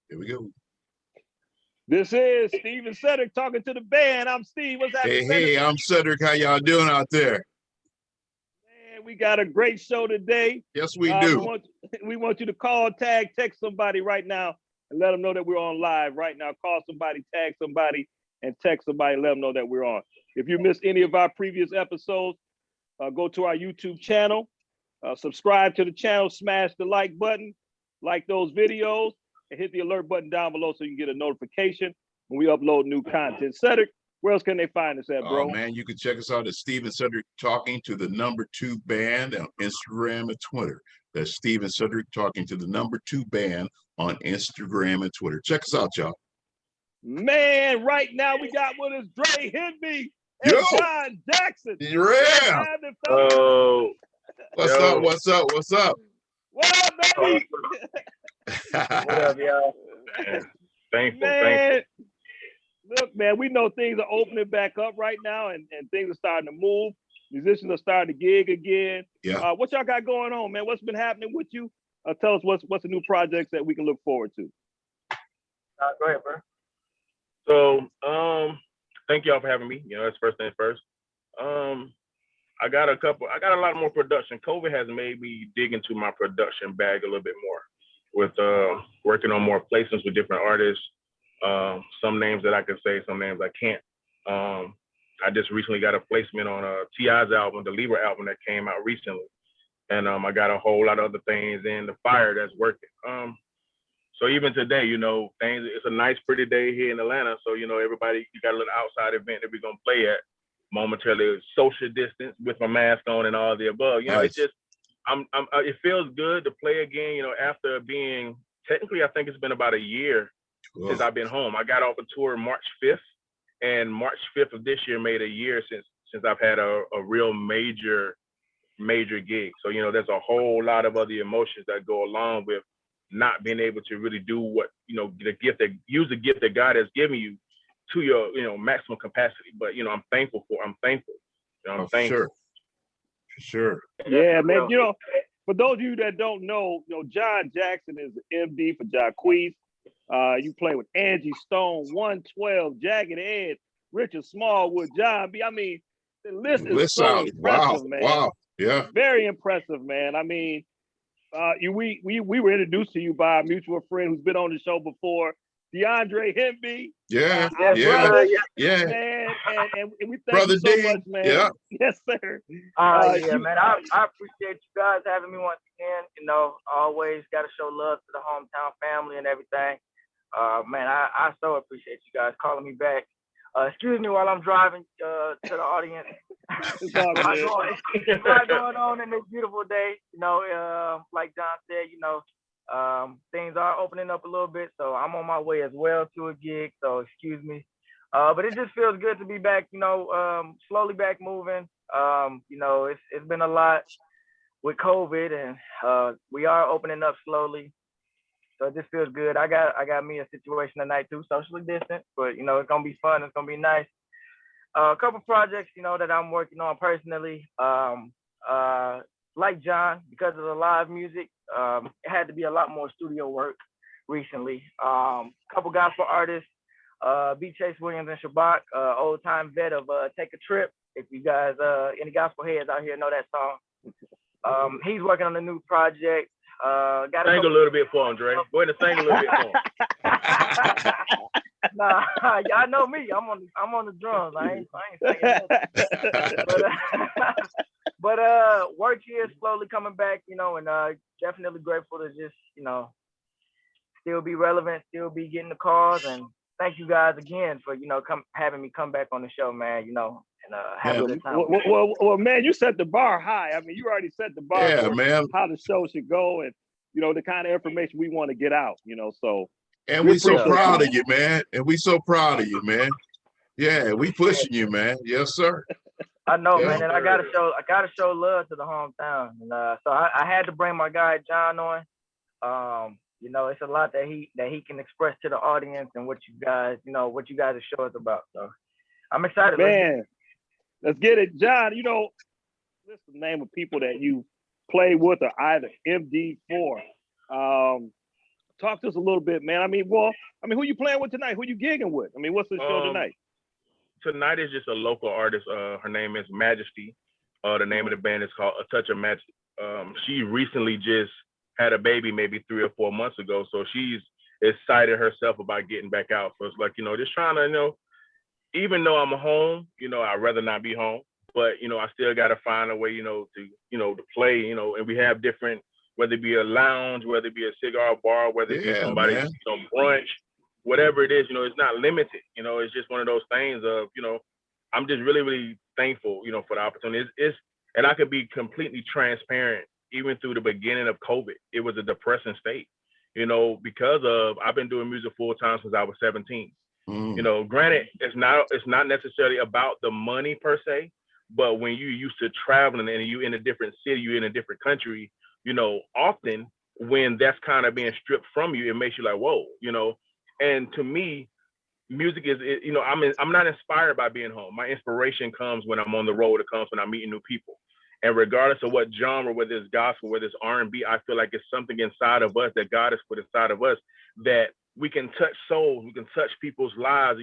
Here we go. This is Steve and Cedric talking to the band. I'm Steve. What's happening? Hey, I'm Cedric. How y'all doing out there? Man, we got a great show today. Yes, we do. We want you to call, tag, text somebody right now and let them know that we're on live right now. Call somebody, tag somebody, and text somebody, let them know that we're on. If you missed any of our previous episodes, go to our YouTube channel, subscribe to the channel, smash the like button, like those videos, and hit the alert button down below so you can get a notification when we upload new content. Cedric, where else can they find us at, bro? Oh, man, you can check us out at Steve and Cedric Talking to the #2 Band on Instagram and Twitter. That's Steve and Cedric Talking to the #2 Band on Instagram and Twitter. Check us out, y'all. Man, right now we got with us Dre Hemby and John Jackson. Yeah. Oh. What's up? What's up? What's up? What up, baby? What up, y'all? Thankful. Look, man, we know things are opening back up right now and things are starting to move. Musicians are starting to gig again. Yeah. What y'all got going on, man? What's been happening with you? Tell us what's the new projects that we can look forward to. Go ahead, bro. So, thank y'all for having me. You know, that's first things first. I got a lot more production. COVID has made me dig into my production bag a little bit more with working on more placements with different artists. Some names that I can say, some names I can't. I just recently got a placement on T.I.'s album, the Libra album that came out recently. And I got a whole lot of other things in the fire that's working. So even today, you know, it's a nice, pretty day here in Atlanta. So, you know, everybody, you got a little outside event that we're going to play at momentarily, social distance with my mask on and all the above. You know, it's just, it feels good to play again, you know, after being, technically, I think it's been about a year since I've been home. I got off a tour March 5th, and March 5th of this year made a year since I've had a real major gig. So, you know, there's a whole lot of other emotions that go along with not being able to really do what, you know, use the gift that God has given you to your, you know, maximum capacity. But, you know, I'm thankful. You know, I'm thankful. Sure. Yeah, man. You know, for those of you that don't know, you know, John Jackson is the MD for Jacquees. You play with Angie Stone, 112, Jagged Edge, Richard Smallwood, John B. I mean, the list is so impressive, man. Wow. Yeah. Very impressive, man. I mean, we were introduced to you by a mutual friend who's been on the show before, DeAndre Hemby. Yeah. Man, and we thank you so much, man. Yeah. Yes, sir. Man, I appreciate you guys having me once again. You know, always got to show love to the hometown family and everything. Man, I so appreciate you guys calling me back. Excuse me while I'm driving to the audience. It's all good. There's a lot going on in this beautiful day. You know, like John said, you know, things are opening up a little bit, so I'm on my way as well to a gig. So excuse me, but it just feels good to be back. You know, slowly back moving. You know, it's been a lot with COVID, and we are opening up slowly. So it just feels good. I got me a situation tonight too, socially distant, but you know, it's gonna be fun. It's gonna be nice. A couple projects, you know, that I'm working on personally. Like John, because of the live music, it had to be a lot more studio work recently. Couple gospel artists, B. Chase Williams and Shabbat, old time vet of Take a Trip. If you guys, any gospel heads out here know that song. He's working on a new project. Sing a little bit for him, Dre. Go ahead and sing a little bit for him. Nah, y'all know me. I'm on the drums. I ain't singing. But work here is slowly coming back, you know, and definitely grateful to just, you know, still be relevant, still be getting the calls, and thank you guys again for, you know, having me come back on the show, man. You know, and have a good time. Well, man, you set the bar high. I mean, you already set the bar for how the show should go, and you know the kind of information we want to get out. You know, so. And we so proud of you, man. Yeah, we pushing you, man. Yes, sir. I know, man, and I gotta show love to the hometown, and so I had to bring my guy John on. You know, it's a lot that he can express to the audience and what you guys are show us about. So I'm excited, man. Let's get it, John. You know, list the name of people that you play with or either MD for. talk to us a little bit, man. I mean, who you playing with tonight? Who you gigging with? I mean, what's the show tonight? Tonight is just a local artist. Her name is Majesty. The name of the band is called A Touch of Magic. She recently just had a baby maybe 3 or 4 months ago. So she's excited herself about getting back out. So it's like, just trying to, even though I'm home, I'd rather not be home. But, I still got to find a way, to play, and we have different, whether it be a lounge, whether it be a cigar bar, whether it be somebody's, brunch, whatever it is, it's not limited. It's just one of those things of, I'm just really, really thankful, for the opportunity. And I could be completely transparent, even through the beginning of COVID. It was a depressing state, because of, I've been doing music full time since I was 17. Granted, it's not necessarily about the money per se, but when you're used to traveling and you in a different city, you're in a different country, often when that's kind of being stripped from you, it makes you like, whoa, and to me, music is, I'm not inspired by being home. My inspiration comes when I'm on the road. It comes when I'm meeting new people. And regardless of what genre, whether it's gospel, whether it's R&B, I feel like it's something inside of us that God has put inside of us that we can touch souls, we can touch people's lives,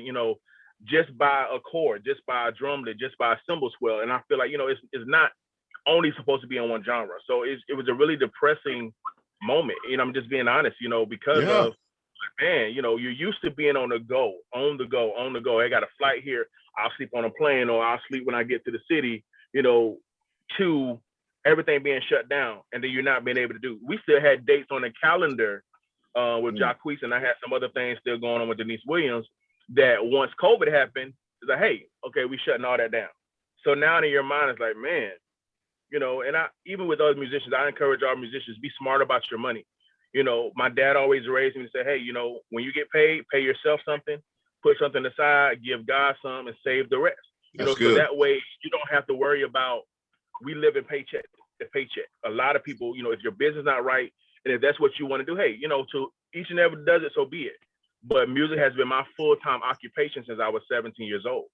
just by a chord, just by a drumlet, just by a cymbal swell. And I feel like, it's not only supposed to be in one genre. So it was a really depressing moment. I'm just being honest, because of, man, you're used to being on the go. I got a flight here. I'll sleep on a plane or I'll sleep when I get to the city, to everything being shut down and then you're not being able to do. We still had dates on the calendar with Jacquees, and I had some other things still going on with Denise Williams that once COVID happened, it's like, hey, okay, we shutting all that down. So now in your mind, it's like, man, and even with other musicians, I encourage our musicians, be smart about your money. My dad always raised me to say, hey, when you get paid, pay yourself something, put something aside, give God some, and save the rest. So that way you don't have to worry about, we live in paycheck to paycheck. A lot of people, if your business not right, and if that's what you want to do, hey, to each and every does it, so be it. But music has been my full-time occupation since I was 17 years old.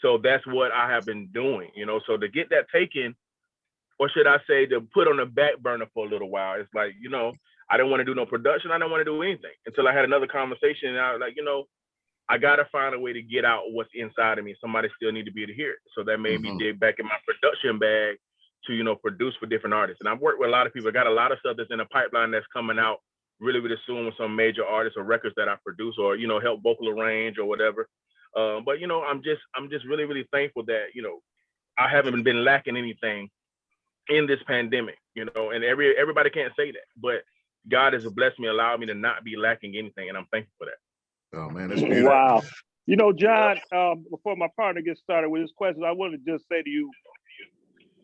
So that's what I have been doing, so to get that taken, or should I say to put on the back burner for a little while, it's like, I didn't want to do no production. I didn't want to do anything until I had another conversation. And I was like, I got to find a way to get out what's inside of me. Somebody still need to be able to hear it. So that made me dig back in my production bag to, produce for different artists. And I've worked with a lot of people. I got a lot of stuff that's in the pipeline that's coming out really, really soon with some major artists or records that I produce or, help vocal arrange or whatever. But, I'm just really, really thankful that, I haven't been lacking anything in this pandemic, and everybody can't say that, but God has blessed me, allowed me to not be lacking anything, and I'm thankful for that. Oh man, that's beautiful. Wow. John, before my partner gets started with his questions, I want to just say to you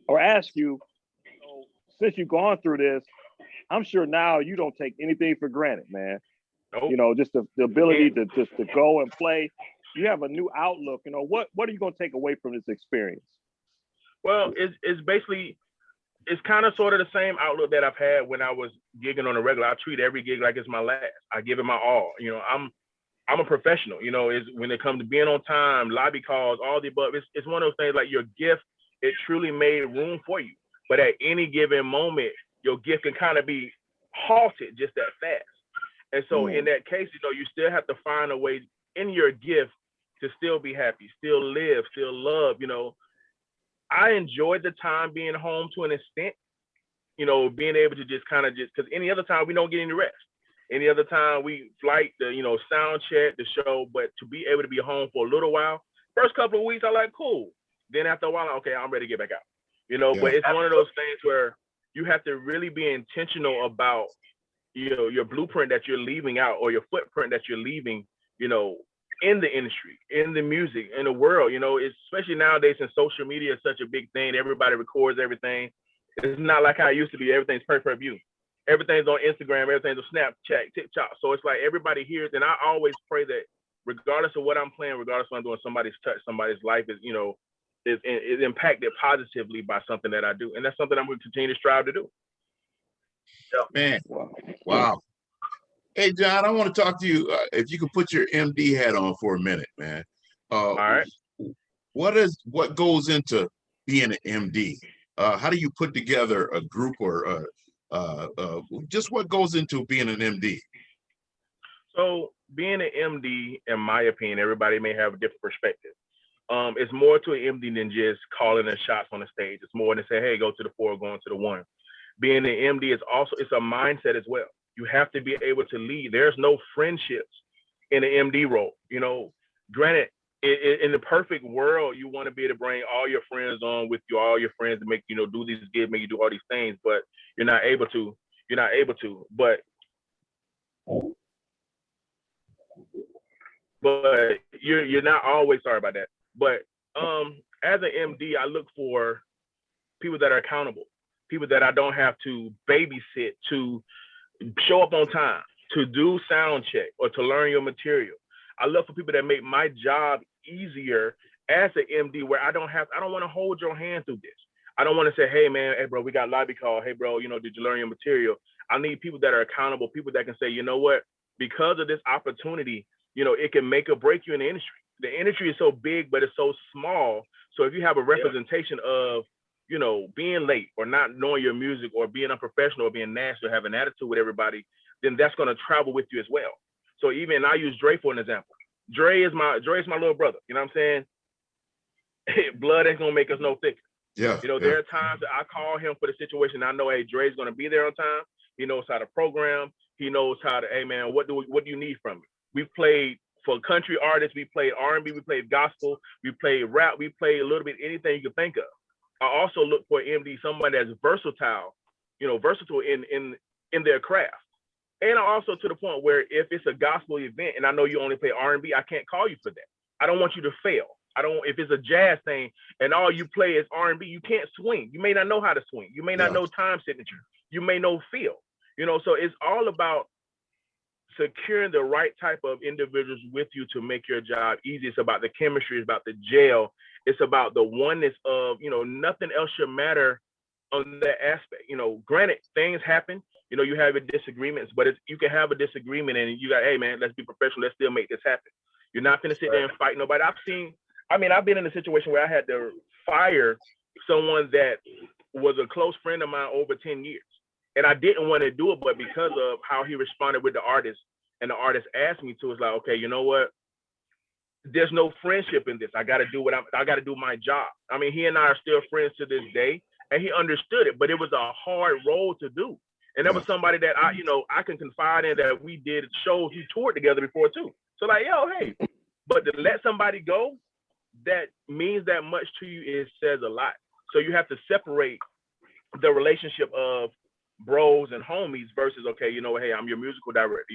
or ask you, since you've gone through this, I'm sure now you don't take anything for granted, man. Nope. Just the ability to go and play. You have a new outlook. What are you going to take away from this experience? Well, it's basically, it's kind of sort of the same outlook that I've had when I was gigging on a regular. I treat every gig like it's my last. I give it my all. I'm a professional. Is when it comes to being on time, lobby calls, all the above. It's one of those things like your gift. It truly made room for you. But at any given moment, your gift can kind of be halted just that fast. And so in that case, you still have to find a way in your gift to still be happy, still live, still love. I enjoyed the time being home to an extent, being able to just because any other time we don't get any rest. Any other time we flight, the sound check, the show, but to be able to be home for a little while, first couple of weeks, I like, cool. Then after a while, okay, I'm ready to get back out, But it's one of those things where you have to really be intentional about, your blueprint that you're leaving out or your footprint that you're leaving, in the industry, in the music, in the world, especially nowadays since social media is such a big thing. Everybody records everything. It's not like how it used to be. Everything's per view. Everything's on Instagram. Everything's on Snapchat, TikTok. So it's like everybody hears. And I always pray that regardless of what I'm playing, regardless of what I'm doing, somebody's touch, somebody's life is impacted positively by something that I do. And that's something I'm going to continue to strive to do. Man, wow. Hey, John, I want to talk to you. If you could put your MD hat on for a minute, man. All right. What goes into being an MD? How do you put together a group or just what goes into being an MD? So being an MD, in my opinion, everybody may have a different perspective. It's more to an MD than just calling the shots on the stage. It's more than say, hey, go to the 4, going to the 1. Being an MD is also, it's a mindset as well. You have to be able to lead. There's no friendships in an MD role. Granted, in the perfect world, you want to be able to bring all your friends on with you, all your friends to make, do these gigs, make you do all these things, but you're not able to. But you're not always, sorry about that. But as an MD, I look for people that are accountable, people that I don't have to babysit, to show up on time, to do sound check, or to learn your material. I look for people that make my job easier as an MD, where I don't want to hold your hand through this. I don't want to say, hey man, hey bro, we got lobby call. Hey bro, did you learn your material? I need people that are accountable, people that can say, you know what, because of this opportunity, it can make or break you in the industry. The industry is so big, but it's so small. So if you have a representation of, being late or not knowing your music or being unprofessional or being nasty or having an attitude with everybody, then that's going to travel with you as well. So even I use Dre for an example. Dre is my little brother. You know what I'm saying? Blood ain't going to make us no thicker. Yeah. There are times that I call him for the situation. I know, hey, Dre's going to be there on time. He knows how to program. He knows how to, hey man, what do you need from me? We've played for country artists. We played R&B. We played gospel. We played rap. We played a little bit anything you can think of. I also look for MD, somebody that's versatile, versatile in their craft. And also to the point where if it's a gospel event and I know you only play R&B, I can't call you for that. I don't want you to fail. If it's a jazz thing and all you play is R&B, you can't swing. You may not know how to swing. You may not know time signature. You may know feel. So it's all about securing the right type of individuals with you to make your job easy. It's about the chemistry. It's about the gel. It's about the oneness of, nothing else should matter on that aspect. Granted, things happen. You have your disagreements, but you can have a disagreement and you got, hey man, let's be professional. Let's still make this happen. You're not going to sit there and fight nobody. I've been in a situation where I had to fire someone that was a close friend of mine over 10 years. And I didn't want to do it, but because of how he responded with the artist and the artist asked me to, it's like, okay, you know what? There's no friendship in this. I got to do I got to do my job. He and I are still friends to this day, and he understood it, but it was a hard role to do. And that was somebody that I can confide in, that we did shows, we toured together before too. So like, hey, but to let somebody go, that means that much to you, it says a lot. So you have to separate the relationship of bros and homies versus, okay, hey, I'm your musical director.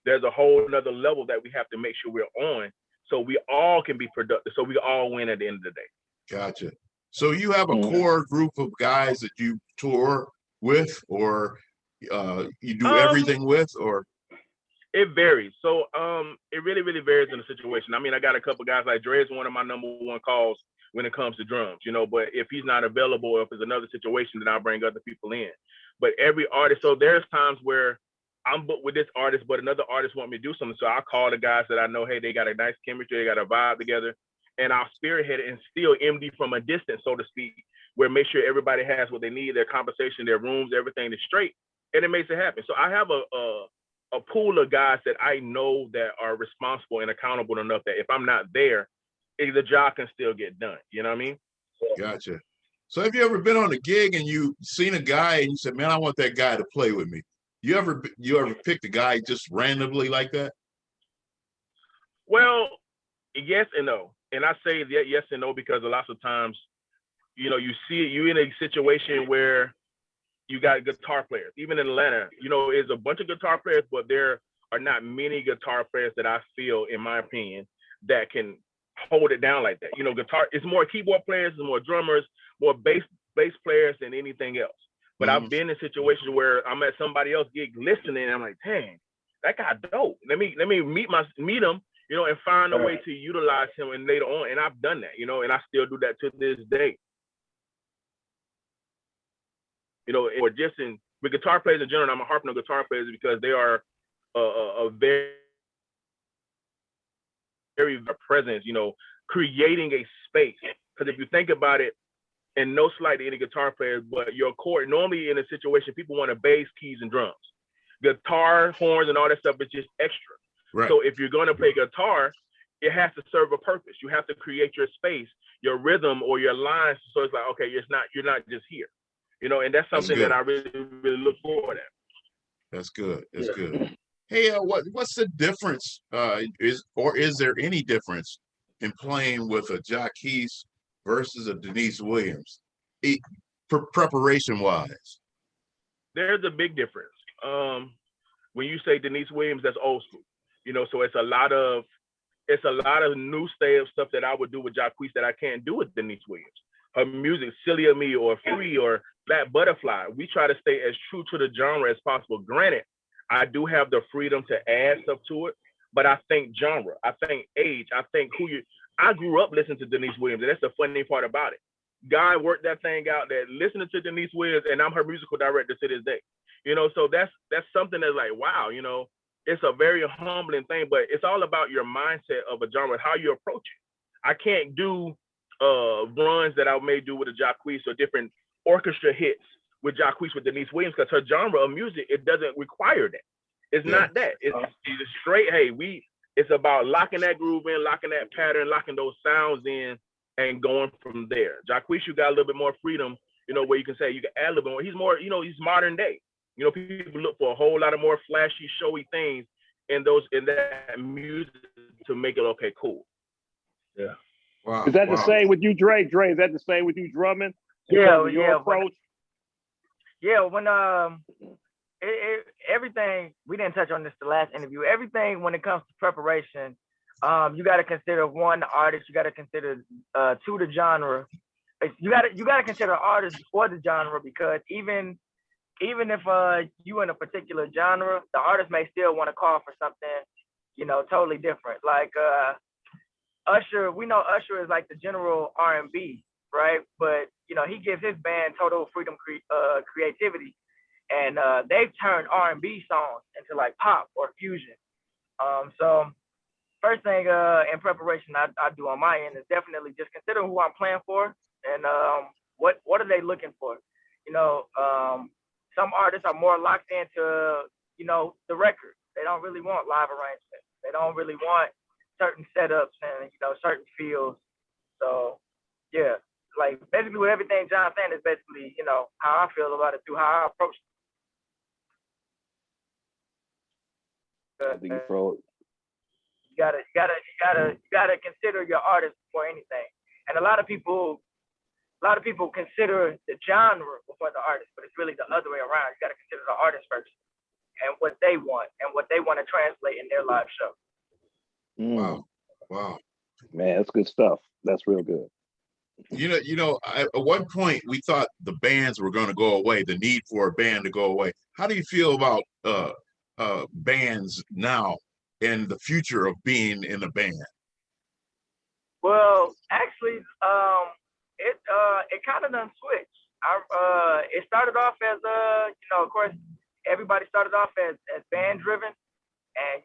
There's a whole another level that we have to make sure we're on, so we all can be productive, so we all win at the end of the day. Gotcha. So you have a core group of guys that you tour with, or you do everything with, or? It varies. So it really, really varies in the situation. I got a couple guys, like Dre is one of my number one calls when it comes to drums, but if he's not available, or if it's another situation, then I'll bring other people in. But every artist, so there's times where I'm booked with this artist, but another artist want me to do something. So I'll call the guys that I know, hey, they got a nice chemistry, they got a vibe together, and I'll spearhead it and still MD from a distance, so to speak, where make sure everybody has what they need, their conversation, their rooms, everything is straight, and it makes it happen. So I have a pool of guys that I know that are responsible and accountable enough that if I'm not there, the job can still get done. You know what I mean? Gotcha. So have you ever been on a gig and you seen a guy and you said, man, I want that guy to play with me? You ever picked a guy just randomly like that? Well, yes and no. And I say that yes and no because a lot of times, you see you in a situation where you got guitar players. Even in Atlanta, it's a bunch of guitar players, but there are not many guitar players that I feel, in my opinion, that can hold it down like that. Guitar, it's more keyboard players, it's more drummers, more bass players than anything else. But I've been in situations where I'm at somebody else's gig listening, and I'm like, dang, that guy dope. Let me meet him, and find a way to utilize him and later on. And I've done that, and I still do that to this day. Or just with guitar players in general, I'm harping on guitar players because they are a very, very presence, creating a space. Because if you think about it, and no slight to any guitar players, but your chord, normally in a situation, people want to bass, keys, and drums. Guitar, horns, and all that stuff is just extra. Right. So if you're going to play guitar, it has to serve a purpose. You have to create your space, your rhythm, or your lines. So it's like, okay, you're not just here, and that's something that I really, really look forward at. That's good. That's good. Hey, what's the difference? Is there any difference in playing with a Jacquees versus a Denise Williams, preparation wise? There's a big difference. When you say Denise Williams, that's old school. So it's a lot of new style stuff that I would do with Jacquees that I can't do with Denise Williams. Her music, Silly of Me or Free or Black Butterfly, we try to stay as true to the genre as possible. Granted, I do have the freedom to add stuff to it, but I think genre, I think age, I think I grew up listening to Denise Williams, and that's the funny part about it. God worked that thing out that listening to Denise Williams, and I'm her musical director to this day. So that's something that's like, wow, it's a very humbling thing, but it's all about your mindset of a genre, how you approach it. I can't do runs that I may do with a Jacquees or different orchestra hits with Jacquees with Denise Williams, because her genre of music, it doesn't require that. It's not that. It's straight, hey, it's about locking that groove in, locking that pattern, locking those sounds in, and going from there. Jacquees, you got a little bit more freedom, where you can say you can add a little bit more. He's more, he's modern day. People look for a whole lot of more flashy, showy things in that music to make it okay, cool. Yeah. Wow. Is that the same with you, Dre? Dre, is that the same with you drumming? Your approach? When everything, we didn't touch on this the last interview. Everything when it comes to preparation, you got to consider one, the artist. You got to consider two, the genre. You got to consider artists before the genre, because even if you in a particular genre, the artist may still want to call for something, totally different. Like Usher, we know Usher is like the general R&B, right? But he gives his band total freedom, creativity, and they've turned R&B songs into like pop or fusion. So first thing in preparation I do on my end is definitely just consider who I'm playing for, and what are they looking for. Some artists are more locked into the record. They don't really want live arrangements. They don't really want certain setups and certain feels. So yeah, like basically with everything John saying is basically how I feel about it through how I approach it. You gotta consider your artist before anything. And a lot of people consider the genre before the artist, but it's really the other way around. You gotta consider the artist first and what they want and what they want to translate in their live show. Wow. Man, that's good stuff. That's real good. At one point we thought the bands were going to go away, the need for a band to go away. How do you feel about bands now and the future of being in a band? Well, actually, it kind of done switched. It started off as of course, everybody started off as band driven, and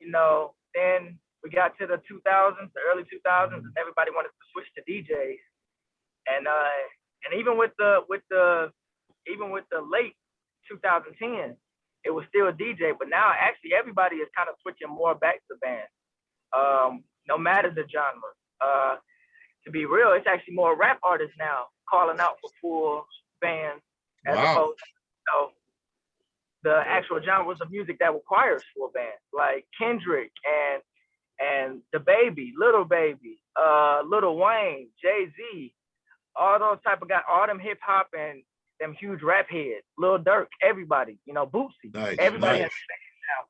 then we got to the 2000s, the early 2000s, and everybody wanted to switch to DJs. And even with the late 2010s, it was still a DJ. But now actually everybody is kind of switching more back to band, no matter the genre. To be real, it's actually more rap artists now calling out for full bands as opposed to the actual genres of music that requires full bands, like Kendrick and the Baby, Little Baby, Lil Wayne, Jay-Z, all those type of guys, all them hip hop and them huge rap heads, Lil Durk, everybody, Bootsy, everybody has now.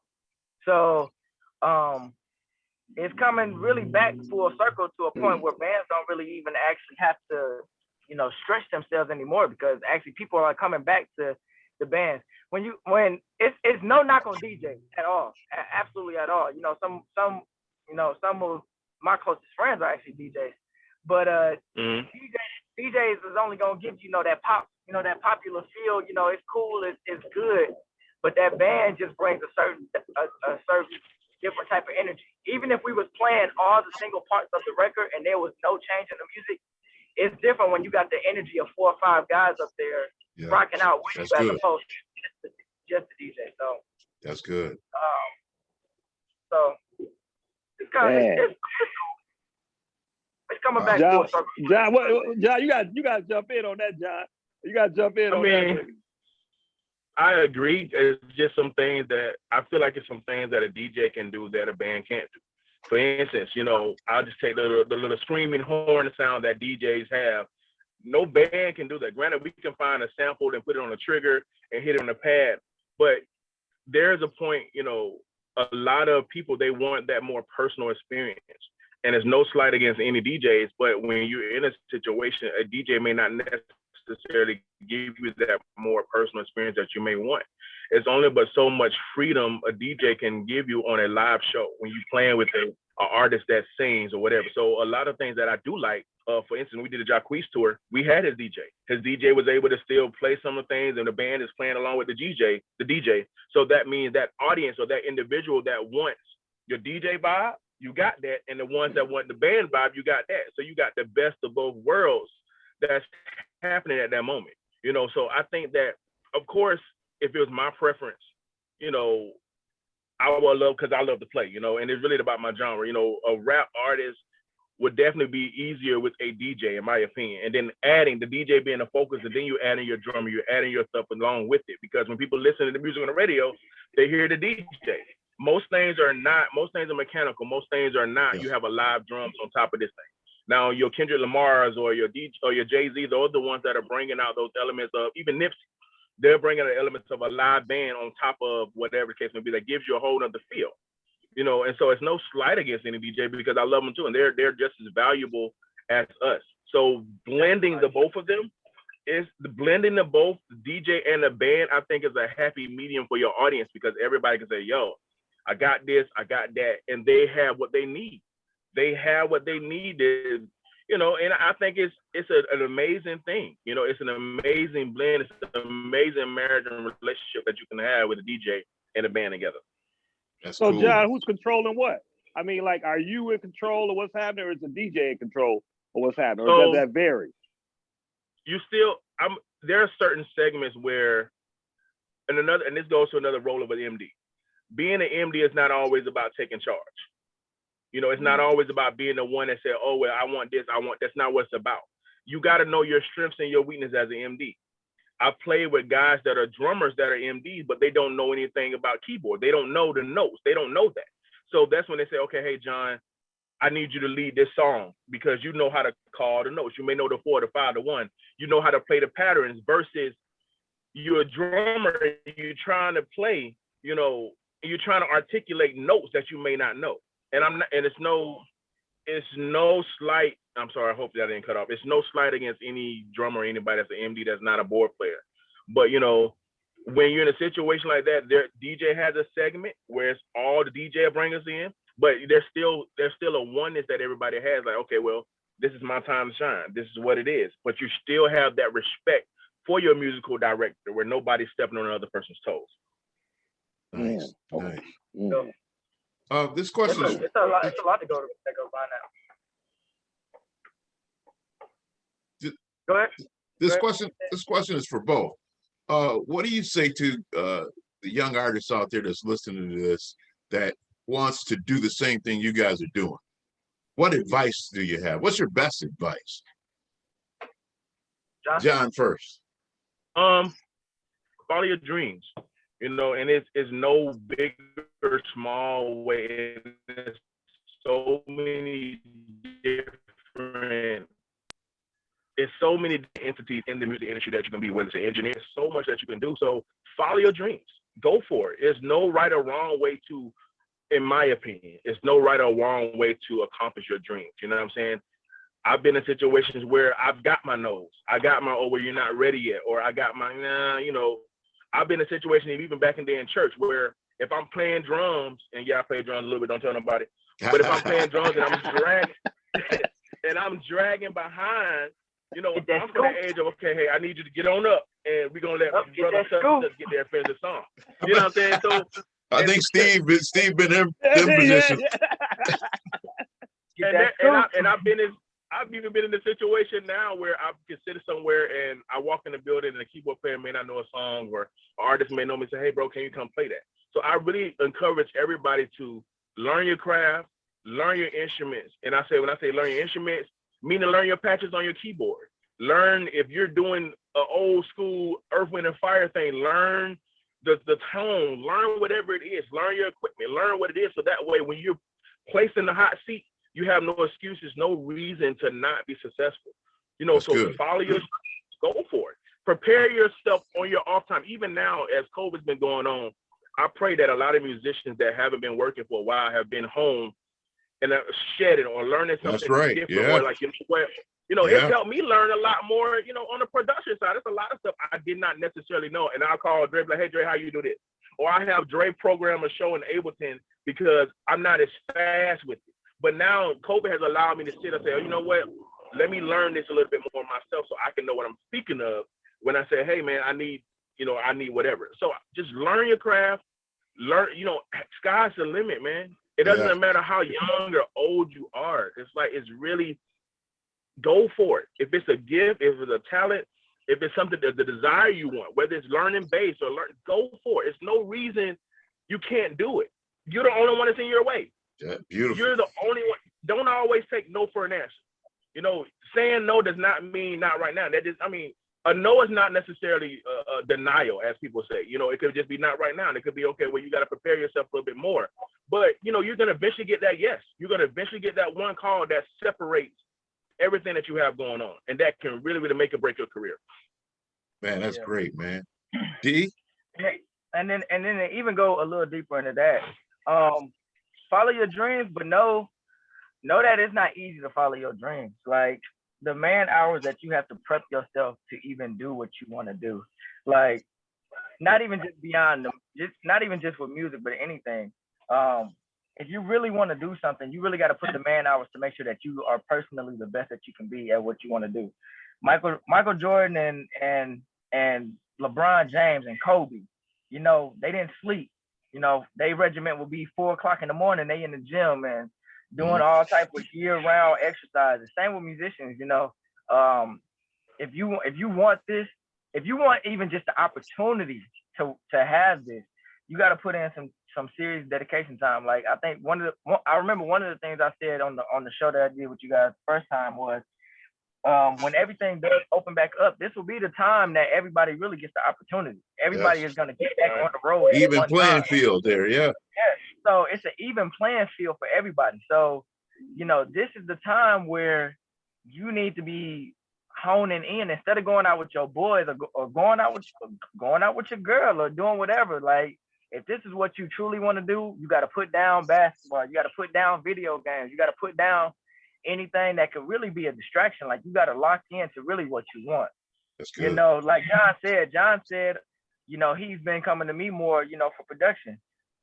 So it's coming really back full circle to a point where bands don't really even actually have to, stretch themselves anymore, because actually people are coming back to the bands. When it's no knock on DJs at all, absolutely at all. Some of my closest friends are actually DJs, but DJs is only gonna give you that pop, that popular feel. It's cool, it's good, but that band just brings a certain different type of energy. Even if we was playing all the single parts of the record and there was no change in the music, it's different when you got the energy of 4 or 5 guys up there rocking out with you as opposed to just the DJ. So that's good. So it's coming back John, full circle. John, you got to jump in on that, John. You got to jump in on that. I agree. It's just some things that I feel like it's some things that a DJ can do that a band can't do. For instance, I'll just take the little screaming horn sound that DJs have. No band can do that. Granted, we can find a sample and put it on a trigger and hit it on the pad, but there's a point, a lot of people, they want that more personal experience. And it's no slight against any DJs, but when you're in a situation, a DJ may not necessarily give you that more personal experience that you may want. It's only but so much freedom a DJ can give you on a live show when you're playing with an artist that sings or whatever. So a lot of things that I do like, for instance, we did a Jacquees tour, we had his DJ. His DJ was able to still play some of the things and the band is playing along with the DJ. So that means that audience or that individual that wants your DJ vibe, you got that. And the ones that want the band vibe, you got that. So you got the best of both worlds that's happening at that moment. So I think that, of course, if it was my preference, I would love, because I love to play, and it's really about my genre. A rap artist would definitely be easier with a DJ, in my opinion. And then adding the DJ being the focus, and then you adding your drummer, you're adding your stuff along with it. Because when people listen to the music on the radio, they hear the DJ. Most things are mechanical. Most things are not. You have a live drums on top of this thing. Now, your Kendrick Lamar's or your Jay-Z, those are the ones that are bringing out those elements of, even Nipsey, they're bringing the elements of a live band on top of whatever the case may be that gives you a whole other feel. And so it's no slight against any DJ because I love them too, and they're just as valuable as us. So blending the both of them the DJ and the band, I think, is a happy medium for your audience because everybody can say, yo, I got this, I got that, and they have what they need. They have what they need is, and I think it's an amazing thing. It's an amazing blend. It's an amazing marriage and relationship that you can have with a DJ and a band together. That's so cool. John, who's controlling what? I mean, like, are you in control of what's happening, or is the DJ in control of what's happening, or does that vary? There are certain segments where, and this goes to another role of an MD. Being an MD is not always about taking charge. It's not always about being the one that said, oh, well, I want this, that's not what it's about. You got to know your strengths and your weaknesses as an MD. I play with guys that are drummers that are MDs, but they don't know anything about keyboard. They don't know the notes. They don't know that. So that's when they say, okay, hey, John, I need you to lead this song because you know how to call the notes. You may know the 4, the 5, the 1. You know how to play the patterns versus you're a drummer, you're trying to play, you're trying to articulate notes that you may not know. And it's no slight. I'm sorry, I hope that didn't cut off. It's no slight against any drummer or anybody that's an MD that's not a board player. But when you're in a situation like that, DJ has a segment where it's all the DJ bring us in, but there's still a oneness that everybody has. Like, okay, well, this is my time to shine. This is what it is. But you still have that respect for your musical director, where nobody's stepping on another person's toes. Nice, nice. Yeah. This question is. It's a lot to go by now. Go ahead. This question is for both. What do you say to the young artists out there that's listening to this that wants to do the same thing you guys are doing? What advice do you have? What's your best advice? John first. Follow your dreams. And it's no big or small way. There's so many different. It's so many entities in the music industry that you can be, whether it's an engineer, so much that you can do. So follow your dreams. Go for it. There's no right or wrong way to, in my opinion, it's no right or wrong way to accomplish your dreams. You know what I'm saying? I've been in situations where I've got my no's. I got my, oh, well, you're not ready yet. Or I got my, I've been in a situation even back in the day in church where if I'm playing drums, and yeah, I play drums a little bit, don't tell nobody. But if I'm playing drums and I'm dragging behind, I'm from the age of, okay, hey, I need you to get on up, and we're gonna let brother just get there and finish the song. You know what I'm saying? So I think Steve been in position. I've even been in a situation now where I can sit somewhere and I walk in the building and the keyboard player may not know a song, or an artist may know me and say, hey, bro, can you come play that? So I really encourage everybody to learn your craft, learn your instruments. And when I say learn your instruments, meaning learn your patches on your keyboard. Learn if you're doing an old school Earth, Wind, and Fire thing, learn the tone, learn whatever it is, learn your equipment, learn what it is. So that way, when you're placed in the hot seat, you have no excuses, no reason to not be successful. That's so good. follow your, go for it. Prepare yourself on your off time. Even now, as COVID's been going on, I pray that a lot of musicians that haven't been working for a while have been home and shedding or learning something That's right. different. Yeah. Or like, it's helped me learn a lot more, on the production side. There's a lot of stuff I did not necessarily know. And I'll call Dre, like, hey, Dre, how you do this? Or I have Dre program a show in Ableton because I'm not as fast with it. But now COVID has allowed me to sit and say, oh, you know what? Let me learn this a little bit more myself so I can know what I'm speaking of when I say, hey, man, I need whatever. So just learn your craft. Learn, sky's the limit, man. It doesn't matter how young or old you are. It's really go for it. If it's a gift, if it's a talent, if it's something that the desire you want, whether it's learning bass or go for it. It's no reason you can't do it. You're the only one that's in your way. Yeah, beautiful. You're the only one. Don't always take no for an answer. Saying no does not mean not right now. A no is not necessarily a denial, as people say. It could just be not right now. And it could be, okay, well, you got to prepare yourself a little bit more. But, you're going to eventually get that yes. You're going to eventually get that one call that separates everything that you have going on. And that can really, really make or break your career. Man, that's great, man. D? And then to even go a little deeper into that, follow your dreams, but know that it's not easy to follow your dreams. Like, the man hours that you have to prep yourself to even do what you want to do, like, not even just beyond not even just with music, but anything. If you really want to do something, you really got to put the man hours to make sure that you are personally the best that you can be at what you want to do. Michael Jordan and LeBron James and Kobe, they didn't sleep. They regiment will be 4:00 in the morning. They in the gym and doing all type of year-round exercises. Same with musicians, if you want this, if you want even just the opportunity to have this, you got to put in some serious dedication time. Like, I think I remember one of the things I said on the show that I did with you guys the first time was, when everything does open back up, this will be the time that everybody really gets the opportunity. Everybody is going to get back on the road. Even playing field there, yeah. Yeah. So it's an even playing field for everybody. So, this is the time where you need to be honing in instead of going out with your boys or going out with your girl or doing whatever. Like, if this is what you truly want to do, you got to put down basketball. You got to put down video games. You got to put down anything that could really be a distraction. Like, you got to lock into really what you want. That's good. Like John said, he's been coming to me more, for production.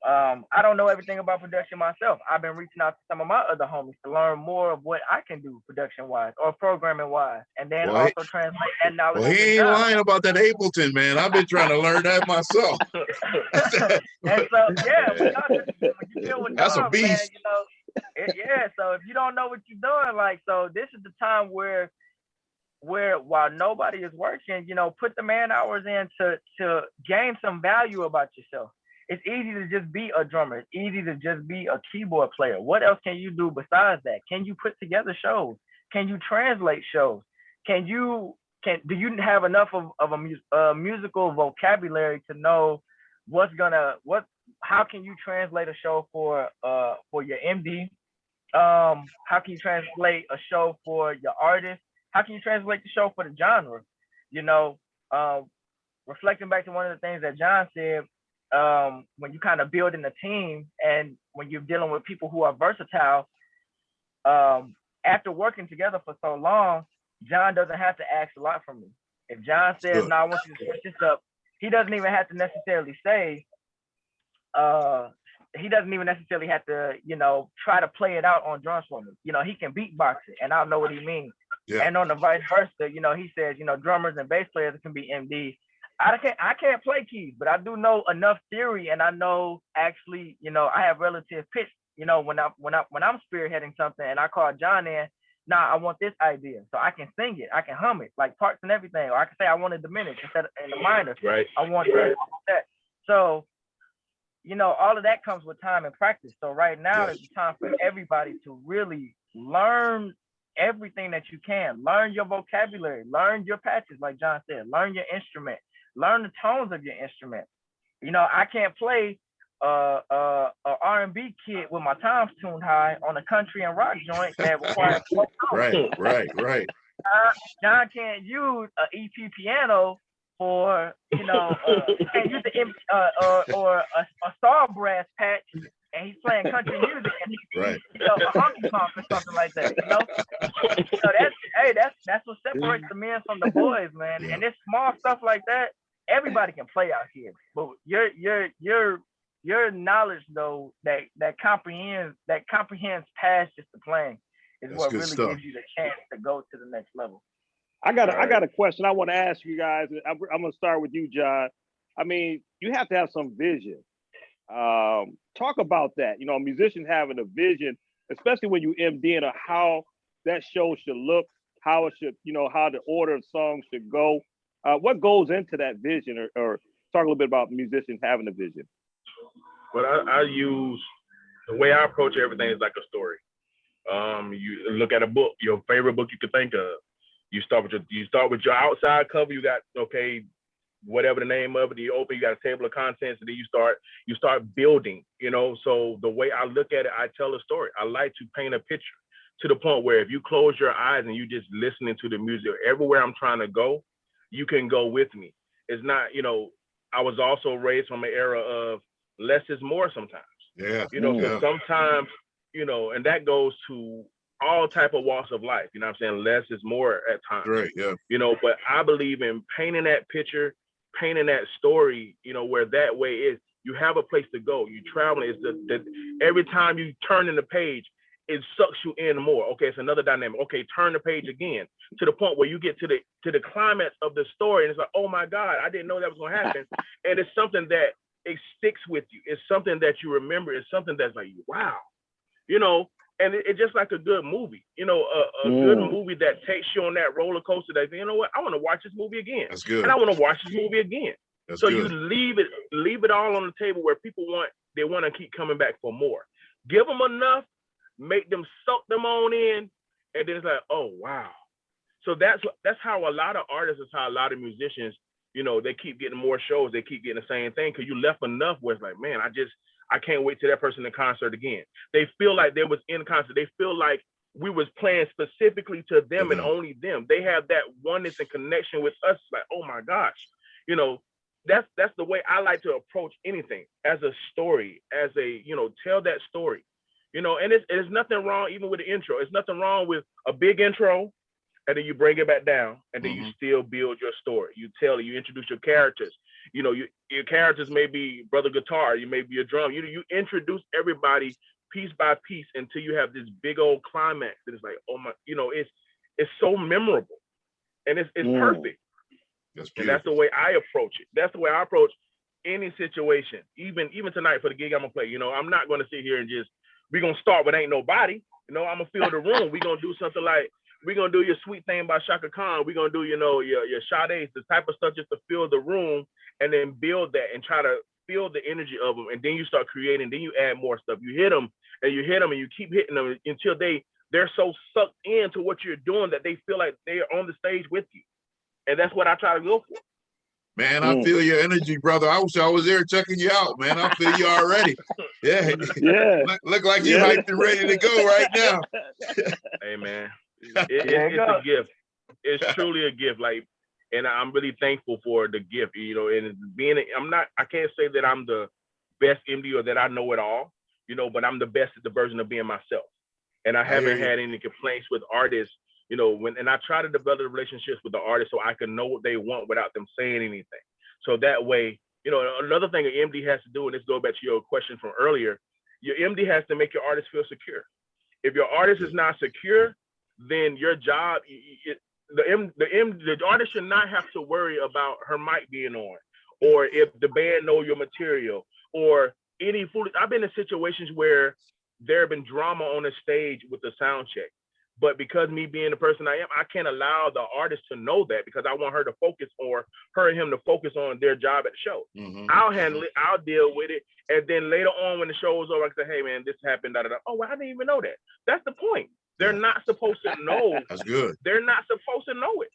I don't know everything about production myself. I've been reaching out to some of my other homies to learn more of what I can do production-wise or programming-wise, and then also translate that knowledge. Well, he ain't lying about that Ableton, man. I've been trying to learn that myself. And so, when you deal with that's dogs, a beast. Man, so if you don't know what you're doing, like, so this is the time where while nobody is working, put the man hours in to gain some value about yourself. It's easy to just be a drummer. It's easy to just be a keyboard player. What else can you do besides that? Can you put together shows? Can you translate shows? Do you have enough of a musical vocabulary to know how can you translate a show for your MD? How can you translate a show for your artist? How can you translate the show for the genre? Reflecting back to one of the things that John said, when you kind of building a team and when you're dealing with people who are versatile, after working together for so long, John doesn't have to ask a lot from me. If John says, no, I want you to switch this up, he doesn't even have to necessarily say, he doesn't even necessarily have to, try to play it out on drums for me. He can beatbox it and I'll know what he means. Yeah. And on the vice versa, he says, drummers and bass players can be MDs. I can't play keys, but I do know enough theory, and I know actually, I have relative pitch. When I'm spearheading something, and I call John in, I want this idea, so I can sing it, I can hum it, like parts and everything, or I can say I want it diminished instead of in the minor. Right. I want this, I want that. So, all of that comes with time and practice. So right now Yes. is the time for everybody to really learn everything that you can. Learn your vocabulary, learn your patches, like John said, learn your instrument, learn the tones of your instrument. I can't play a R&B kit with my toms tuned high on a country and rock joint that requires 4 tones. Right. John can't use an EP piano for, can't use or a saw brass patch, and he's playing country music and he's Right. a honky tonk or something like that. That's what separates the men from the boys, man. Yeah. And it's small stuff like that. Everybody can play out here, but your knowledge though that comprehends past just the playing is That's what good really stuff. gives you the chance to go to the next level. I got a question I want to ask you guys. I'm gonna start with you, John. I mean, you have to have some vision. Talk about that. Musicians having a vision, especially when you MD of how that show should look, how it should, how the order of songs should go. What goes into that vision, or talk a little bit about musicians having a vision. But I use the way I approach everything is like a story. You look at a book, your favorite book you could think of. You start with your outside cover. You got whatever the name of it. You open, you got a table of contents, and then you start building. So the way I look at it, I tell a story. I like to paint a picture to the point where if you close your eyes and you just listening to the music, everywhere I'm trying to go, you can go with me. It's not, I was also raised from an era of less is more sometimes. Yeah. So sometimes, and that goes to all type of walks of life. You know what I'm saying? Less is more at times. Right. Yeah. But I believe in painting that picture, painting that story, where that way is you have a place to go. You travel. It's every time you turn in the page, it sucks you in more. Okay, it's another dynamic. Okay, turn the page again to the point where you get to the climax of the story, and it's like, oh my God, I didn't know that was gonna happen. And it's something that it sticks with you. It's something that you remember. It's something that's like, wow, and it's just like a good movie, a good movie that takes you on that roller coaster that, I want to watch this movie again. That's good. And I want to watch this movie again. That's so good. You leave it all on the table where people want to keep coming back for more. Give them enough, make them suck them on in, and then it's like, oh wow. So that's how a lot of artists, that's how a lot of musicians, they keep getting more shows, they keep getting the same thing because you left enough where it's like, man, I can't wait till that person in concert again. They feel like they was in concert. They feel like we was playing specifically to them and only them. They have that oneness and connection with us. Like, oh my gosh, that's the way I like to approach anything, as a story, as a, tell that story, and it's nothing wrong even with the intro. It's nothing wrong with a big intro, and then you bring it back down, and then you still build your story. You introduce your characters. Your characters may be brother guitar, you may be a drum. You introduce everybody piece by piece until you have this big old climax that is like, oh my, it's so memorable, and it's perfect. And that's the way I approach it. That's the way I approach any situation. Even tonight for the gig I'm gonna play. I'm not gonna sit here and we're gonna start with Ain't Nobody. I'm gonna fill the room. We're gonna do something like, we're gonna do Your Sweet Thing by Shaka Khan. We're gonna do, your Sade's, the type of stuff just to fill the room and then build that and try to feel the energy of them. And then you start creating, then you add more stuff. You hit them and you keep hitting them until they're so sucked into what you're doing that they feel like they're on the stage with you. And that's what I try to go for. Man, I feel your energy, brother. I wish I was there checking you out, man. I feel you already. Yeah. Look like you're hyped and ready to go right now. Hey, man. It's a gift. It's truly a gift. Like, and I'm really thankful for the gift, and I can't say that I'm the best MD or that I know it all, but I'm the best at the version of being myself. And I haven't had any complaints with artists, and I try to develop relationships with the artists so I can know what they want without them saying anything. So that way, another thing an MD has to do, and this goes back to your question from earlier, your MD has to make your artist feel secure. If your artist is not secure, then your job, the artist should not have to worry about her mic being on, or if the band know your material, or any foolish. I've been in situations where there have been drama on the stage with the sound check. But because me being the person I am, I can't allow the artist to know that because I want her to focus or her and him to focus on their job at the show. I'll handle it. I'll deal with it. And then later on when the show is over, I say, hey, man, this happened. Da, da, da. Oh, well, I didn't even know that. That's the point. They're not supposed to know. That's good. They're not supposed to know it.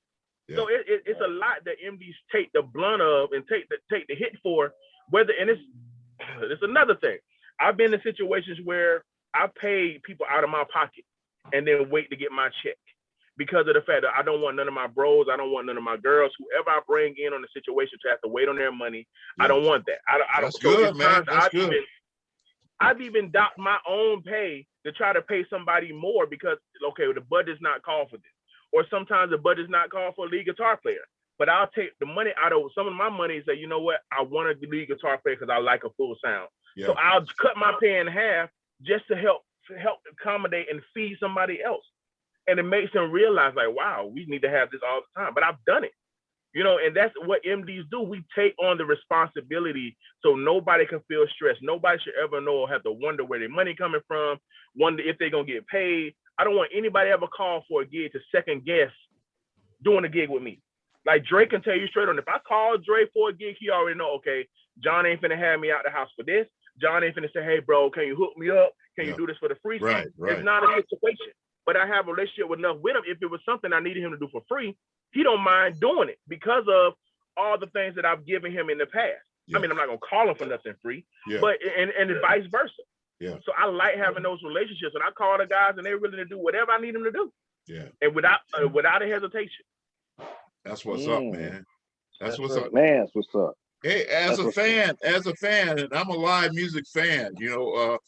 Yeah. So it's a lot that MDs take the blunt of and take the hit for. And it's another thing. I've been in situations where I paid people out of my pocket and then wait to get my check because of the fact that I don't want none of my bros, I don't want none of my girls, whoever I bring in on the situation to have to wait on their money. Yeah. I don't want that. I don't. That's good, man. That's good. I've even docked my own pay to try to pay somebody more because, okay, well, the budget's not called for this. Or sometimes the budget's not called for a lead guitar player. But I'll take the money out of some of my money and say, you know what? I want a lead guitar player because I like a full sound. Yeah. So I'll cut my pay in half just to help accommodate and feed somebody else. And it makes them realize, like, wow, we need to have this all the time. But I've done it. You know, and that's what MDs do. We take on the responsibility so nobody can feel stressed. Nobody should ever know or have to wonder where their money coming from, wonder if they're going to get paid. I don't want anybody ever call for a gig to second guess doing a gig with me. Like Dre can tell you straight on, if I call Dre for a gig, he already know, okay, John ain't finna have me out the house for this. John ain't finna say, hey, bro, can you hook me up? Can you do this for the free? Right. It's not a situation. But I have a relationship enough with him. If it was something I needed him to do for free, he don't mind doing it because of all the things that I've given him in the past. Yeah. I mean, I'm not gonna call him for nothing free, but and vice versa. Yeah. So I like having those relationships, and I call the guys, and they're willing to do whatever I need them to do. Yeah. And without a hesitation. That's what's up, man. That's what's up, man. That's what's up. Hey, as a fan, and I'm a live music fan. You know,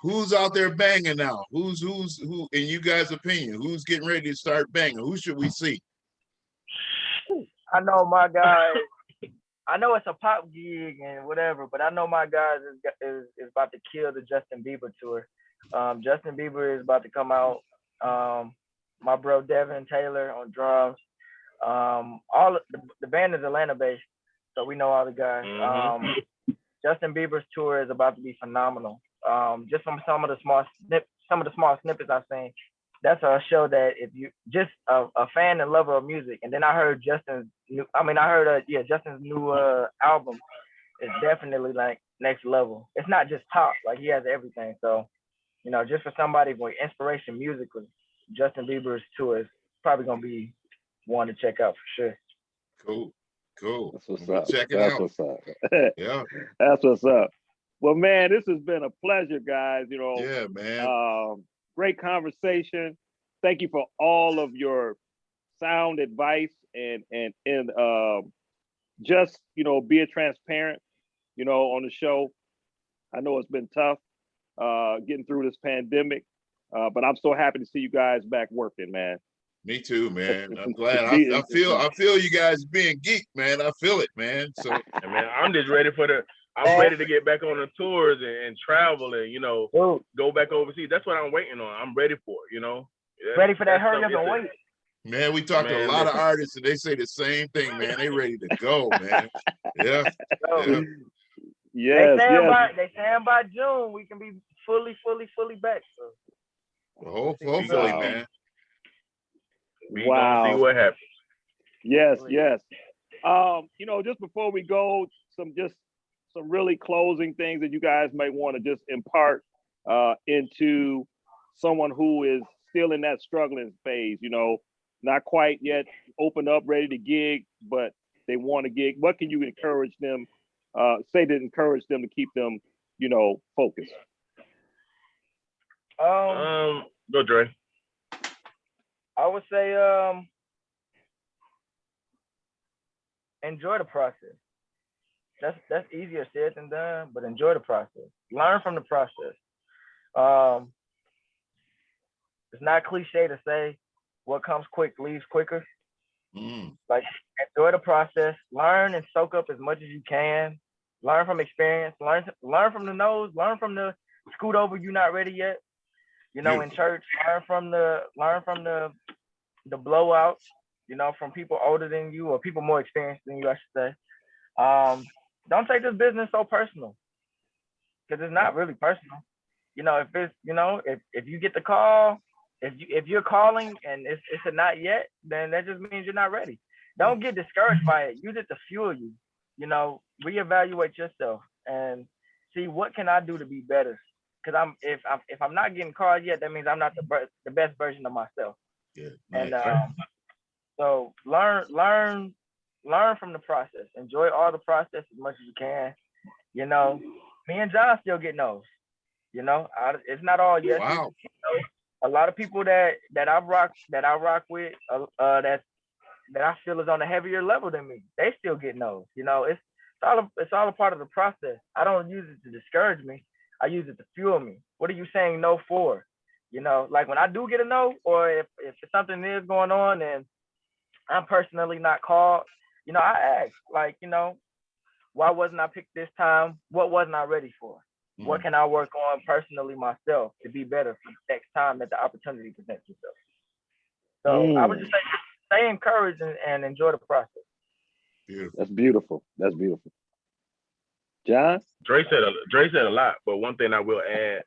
who's out there banging now? Who? In you guys' opinion, who's getting ready to start banging? Who should we see? I know my guy. I know it's a pop gig and whatever, but I know my guys is about to kill the Justin Bieber tour. Justin Bieber is about to come out. My bro Devin Taylor on drums. All the band is Atlanta based, so we know all the guys. Justin Bieber's tour is about to be phenomenal. Just from some of the small snippets I've seen, that's a show that if you just a fan and lover of music, and then I heard Justin's new album is definitely like next level. It's not just pop, like he has everything. So, you know, just for somebody with inspiration musically, Justin Bieber's tour is probably gonna be one to check out for sure. Cool. That's what's up. Check it out. What's up. Yeah. That's what's up. Well, man, this has been a pleasure, guys. You know, yeah, man. Great conversation. Thank you for all of your sound advice and just, you know, being transparent, you know, on the show. I know it's been tough getting through this pandemic, but I'm so happy to see you guys back working, man. Me too, man. I'm glad. I feel you guys being geek, man. I feel it, man. So, man, I'm just ready I'm ready to get back on the tours and travel and, you know, go back overseas. That's what I'm waiting on. I'm ready for it, you know. Ready for that hurry up and wait. Man, we talked to a lot of artists and they say the same thing, man. They ready to go, man. Yeah. Yeah. They saying by June we can be fully back. So. Hopefully, man. We gonna see what happens. Yes. You know, just before we go, some really closing things that you guys might want to just impart into someone who is still in that struggling phase, you know, not quite yet open up, ready to gig, but they want to gig. What can you encourage them, encourage them to keep them, you know, focused? Go, Dre. I would say enjoy the process. That's easier said than done, but enjoy the process. Learn from the process. It's not cliche to say what comes quick leaves quicker. Like, enjoy the process. Learn and soak up as much as you can. Learn from experience. Learn from the no's. Learn from the scoot over. You're not ready yet. You know, in church. Learn from the blowouts. You know, from people older than you or people more experienced than you, I should say. Don't take this business so personal, because it's not really personal. You know, if you get the call, if you're calling and it's a not yet, then that just means you're not ready. Don't get discouraged by it. Use it to fuel you. You know, reevaluate yourself and see what can I do to be better. Because if I'm not getting called yet, that means I'm not the best version of myself. Yeah. And Nice. so learn from the process. Enjoy all the process as much as you can. You know, me and John still get no's. You know, it's not all yes. Wow. You know, a lot of people that I rock with, that I feel is on a heavier level than me, they still get no's. You know, it's all a part of the process. I don't use it to discourage me. I use it to fuel me. What are you saying no for? You know, like when I do get a no, or if something is going on and I'm personally not called, you know, I ask, like, you know, why wasn't I picked this time? What wasn't I ready for? What can I work on personally myself to be better for the next time that the opportunity presents itself? So I would just say, stay encouraged and enjoy the process. Beautiful. That's beautiful. That's beautiful. John? Dre said a lot, but one thing I will add,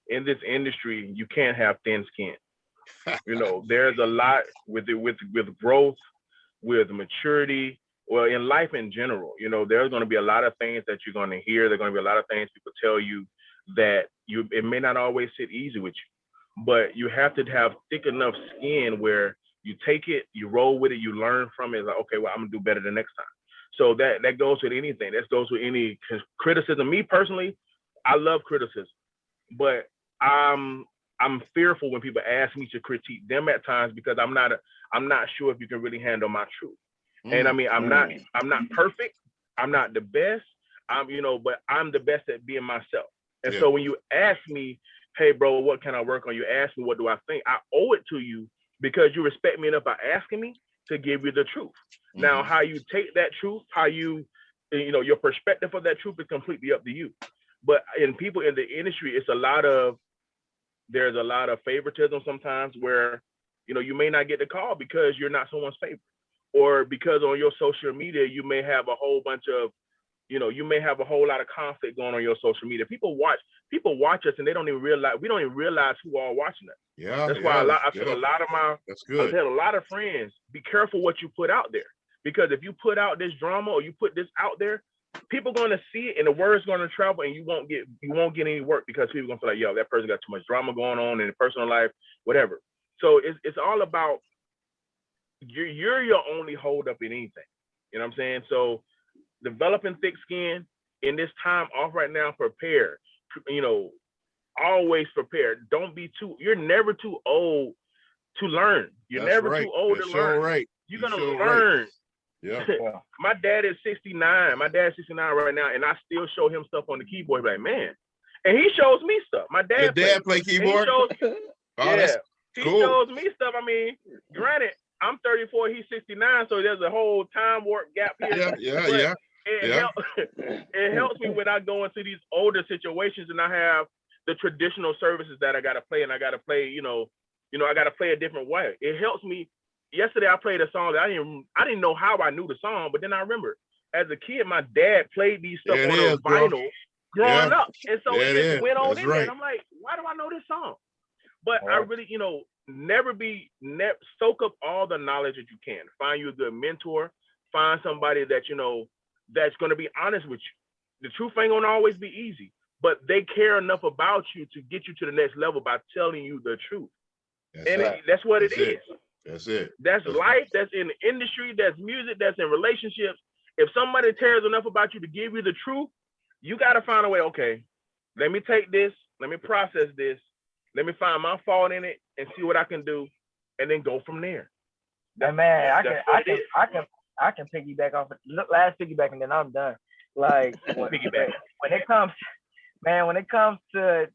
in this industry, you can't have thin skin. You know, there's a lot with growth, with maturity, well, in life in general. You know, there's going to be a lot of things that you're going to hear. There's going to be a lot of things people tell you that it may not always sit easy with you, but you have to have thick enough skin where you take it, you roll with it, you learn from it. Like, okay, well, I'm gonna do better the next time. So that goes with anything. That goes with any criticism. Me personally, I love criticism, but I'm fearful when people ask me to critique them at times because I'm not sure if you can really handle my truth. And I mean, I'm not perfect. I'm not the best. But I'm the best at being myself. And so when you ask me, hey, bro, what can I work on? You ask me, what do I think? I owe it to you because you respect me enough by asking me to give you the truth. Now, how you take that truth, how your perspective of that truth is completely up to you. But in people in the industry, there's a lot of favoritism sometimes where, you may not get the call because you're not someone's favorite, or because on your social media, you may have a whole bunch of, you may have a whole lot of conflict going on your social media. People watch us and we don't even realize who are watching us. Yeah. That's why I tell a lot of I tell a lot of friends, be careful what you put out there. Because if you put out this drama or you put this out there, people are going to see it and the word's going to travel and you won't get any work because people are going to feel like, yo, that person got too much drama going on in their personal life, whatever. So it's all about you're your only hold up in anything. You know what I'm saying? So developing thick skin in this time off right now, prepare. Always prepared. You're never too old to learn. You're never too old to learn. Right. You're gonna learn. Right. Yeah. My dad is 69. My dad's 69 right now, and I still show him stuff on the keyboard. Like, man. And he shows me stuff. My dad Your dad play keyboard? He shows me stuff. I mean, granted, I'm 34, he's 69, so there's a whole time warp gap here. Yeah. It helps me when I go into these older situations and I have the traditional services that I gotta play, and I gotta play, I gotta play a different way. It helps me. Yesterday I played a song that I didn't know how I knew the song, but then I remember as a kid my dad played these stuff on a vinyl growing up, and so it just went on in there. And I'm like, why do I know this song? But I really, soak up all the knowledge that you can. Find you a good mentor. Find somebody that that's going to be honest with you. The truth ain't going to always be easy, but they care enough about you to get you to the next level by telling you the truth. That's what it is. That's it. That's life. That's in the industry. That's music. That's in relationships. If somebody cares enough about you to give you the truth, you got to find a way. Okay, let me take this. Let me process this. Let me find my fault in it and see what I can do, and then go from there. Man, I can piggyback off of last piggyback, and then I'm done. Like when it comes to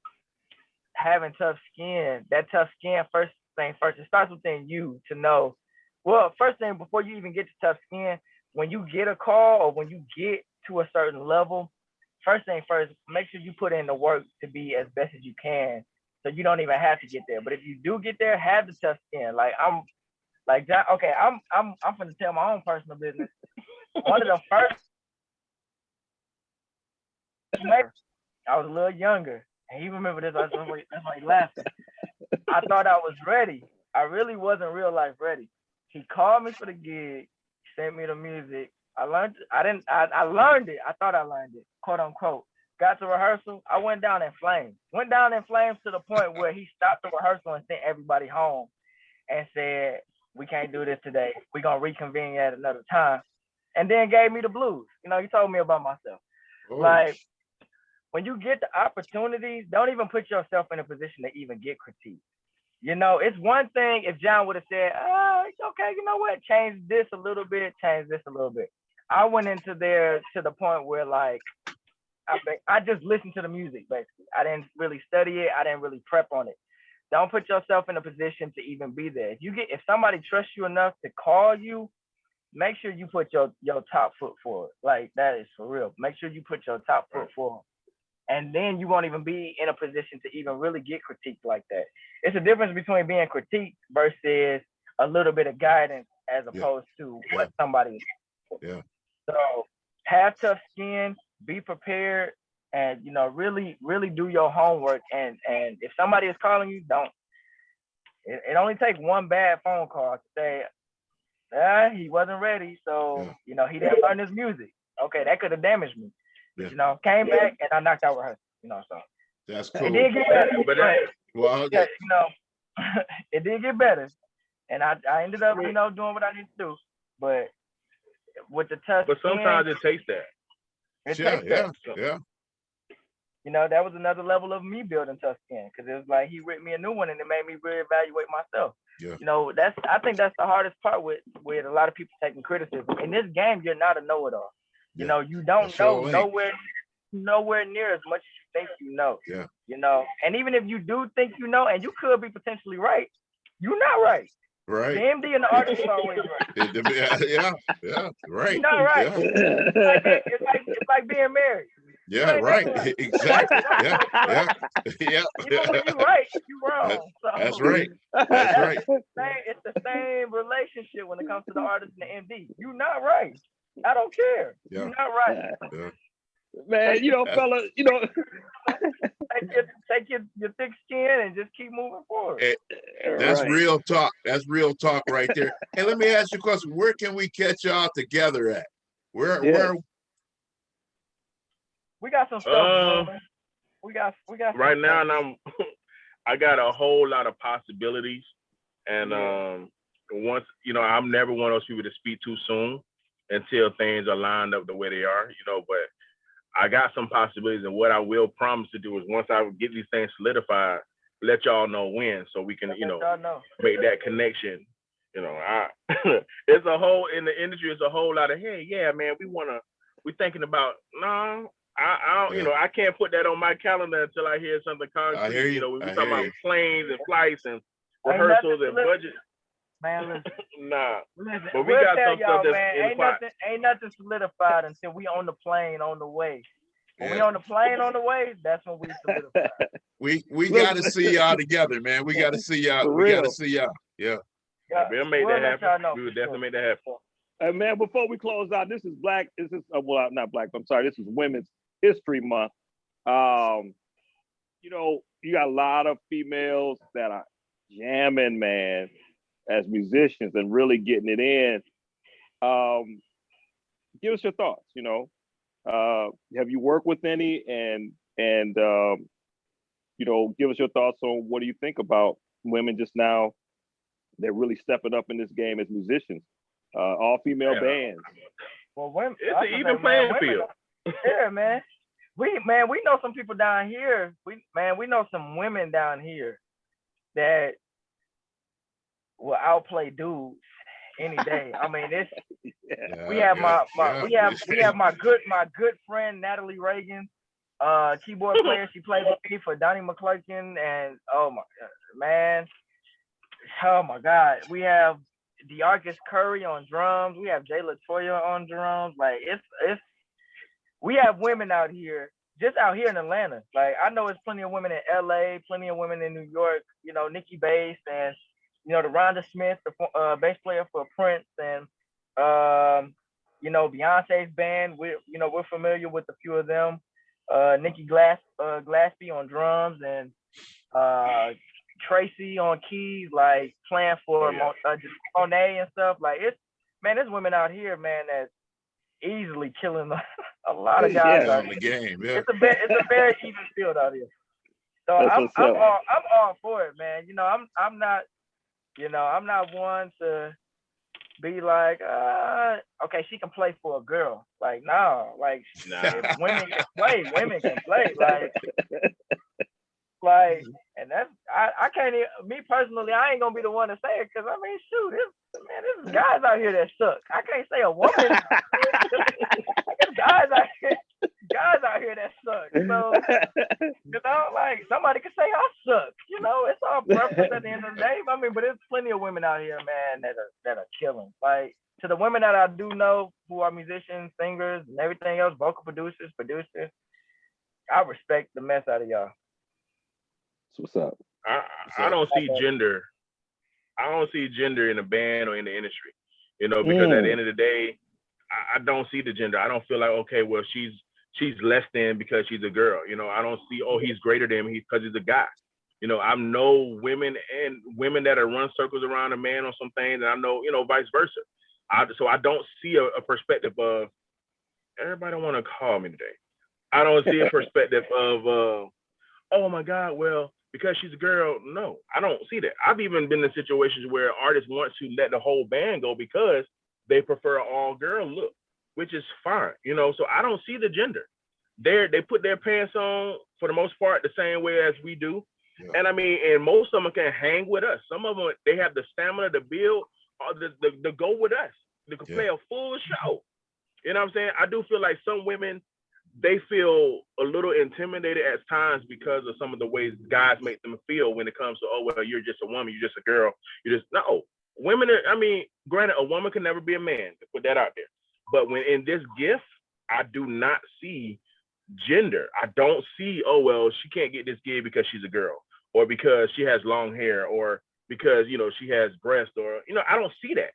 having tough skin, that tough skin first, it starts within you to know. Well, first thing before you even get to tough skin, when you get a call or when you get to a certain level, first thing first, make sure you put in the work to be as best as you can, so you don't even have to get there. But if you do get there, have the tough skin. I'm gonna tell my own personal business. One of the first, I was a little younger, and he remember this. That's why he laughing. I thought I was ready. I really wasn't real life ready. He called me for the gig, sent me the music. I learned it. I thought I learned it, quote unquote. Got to rehearsal. I went down in flames. Went down in flames to the point where he stopped the rehearsal and sent everybody home and said, "We can't do this today. We're gonna reconvene at another time." And then gave me the blues. He told me about myself. Oh. Like, when you get the opportunities, don't even put yourself in a position to even get critiqued. It's one thing if John would have said, "Oh, it's okay, you know what? Change this a little bit, change this a little bit." I went into there to the point where, like, I just listened to the music, basically. I didn't really study it. I didn't really prep on it. Don't put yourself in a position to even be there. If somebody trusts you enough to call you, make sure you put your top foot forward. Like, that is for real. Make sure you put your top foot forward. And then you won't even be in a position to even really get critiqued like that. It's a difference between being critiqued versus a little bit of guidance as opposed to what somebody is doing. Yeah. So have tough skin, be prepared, and really, really do your homework. And if somebody is calling you, don't. It only takes one bad phone call to say, he wasn't ready, so he didn't learn his music. Okay, that could have damaged me. Yeah. Came back and I knocked out rehearsal. So that's cool. it did get better. Well, it did get better, and I ended up doing what I need to do. But with the tough but sometimes it takes that. Yeah. That was another level of me building tough skin, because it was like he ripped me a new one, and it made me reevaluate myself. Yeah. I think that's the hardest part with a lot of people taking criticism. In this game, you're not a know-it-all. You don't know nowhere near as much as you think you know. Yeah. And even if you do think you know, and you could be potentially right, you're not right. Right. The MD and the artist are always right. Yeah, right. You're not right. Yeah. It's like being married. Yeah, right. Exactly. Yeah. Even when you're right, you're wrong. That's right. That's right. It's the same relationship when it comes to the artist and the MD. You're not right. I don't care. Yeah. You're not right. Yeah. Man, fella, take your thick skin and just keep moving forward. That's real talk. That's real talk right there. And let me ask you a question. Where can we catch y'all together at? Where we got some stuff. We got right now, and I got a whole lot of possibilities. And once I'm never one of those people to speak too soon until things are lined up the way they are, but I got some possibilities, and what I will promise to do is once I get these things solidified, let y'all know when, so we can, make that connection. It's a whole, in the industry, it's a whole lot of, hey, yeah, man, we're thinking about, no, I don't, I can't put that on my calendar until I hear something concrete. I hear you. We're talking about planes and flights and rehearsals and budget. Man, listen. Nah. Listen, but we got some stuff that's man, ain't nothing solidified until we on the plane on the way. When we on the plane on the way, that's when we solidify. We got to see y'all together, man. We got to see y'all. We got to see y'all. Yeah. We'll make that happen. We will definitely make that happen. Hey, man, before we close out, this is not Black. I'm sorry. This is Women's History Month. You got a lot of females that are jamming, man, as musicians and really getting it in. Give us your thoughts. Have you worked with any, and give us your thoughts on what do you think about women just now? They're really stepping up in this game as musicians. All female bands. Well, women, it's an even playing field. Yeah, man. We know some people down here. We know some women down here that will outplay dudes any day. I mean, it's we have my good friend Natalie Reagan, keyboard player. She played with me for Donnie McClurkin, and oh my God, we have DeAndre Curry on drums. We have Jay Latoya on drums. Like it's we have women out here, just out here in Atlanta. Like I know it's plenty of women in LA, plenty of women in New York. Nikki Bass and the Rhonda Smith, the bass player for Prince, and Beyonce's band. We're familiar with a few of them. Nikki Glaspie on drums, and Tracy on keys, like playing for Monet and stuff. Like there's women out here, man, that's easily killing a lot of guys out in the here. game. Yeah. It's a very even field out here. So I'm all for it, man. You know, I'm not one to be like, okay, she can play for a girl. Like, no, like if women can play. Like, and that's I can't even, me personally, I ain't gonna be the one to say it, because I mean, shoot, there's guys out here that suck. I can't say a woman. There's guys out here that suck. So, you know, like, somebody could say I suck. You know, it's all preference at the end of the day. I mean, but there's plenty of women out here, man, that are killing. Like, to the women that I do know who are musicians, singers, and everything else, vocal producers, I respect the mess out of y'all. What's up? I don't see gender. I don't see gender in the band or in the industry, you know, because at the end of the day, I don't see the gender. I don't feel like, okay, well, she's less than because she's a girl. You know, I don't see, he's greater than me because he's a guy. You know, I know women that are run circles around a man on some things, and I know, you know, vice versa. So I don't see a perspective of, everybody don't want to call me today. I don't see a perspective of, oh my God, well, because she's a girl. No, I don't see that. I've even been in situations where artists want to let the whole band go because they prefer an all-girl look, which is fine, you know. So I don't see the gender. They put their pants on for the most part the same way as we do. Yeah. And I mean, and most of them can hang with us. Some of them, they have the stamina to build or to go with us. They can play a full show. You know what I'm saying? I do feel like some women, they feel a little intimidated at times because of some of the ways guys make them feel when it comes to, oh, well, you're just a woman, you're just a girl. No. Women are, I mean, granted, a woman can never be a man, to put that out there. But when in this gift, I do not see gender. I don't see, oh, well, she can't get this gig because she's a girl, or because she has long hair, or because, you know, she has breasts, or, you know, I don't see that.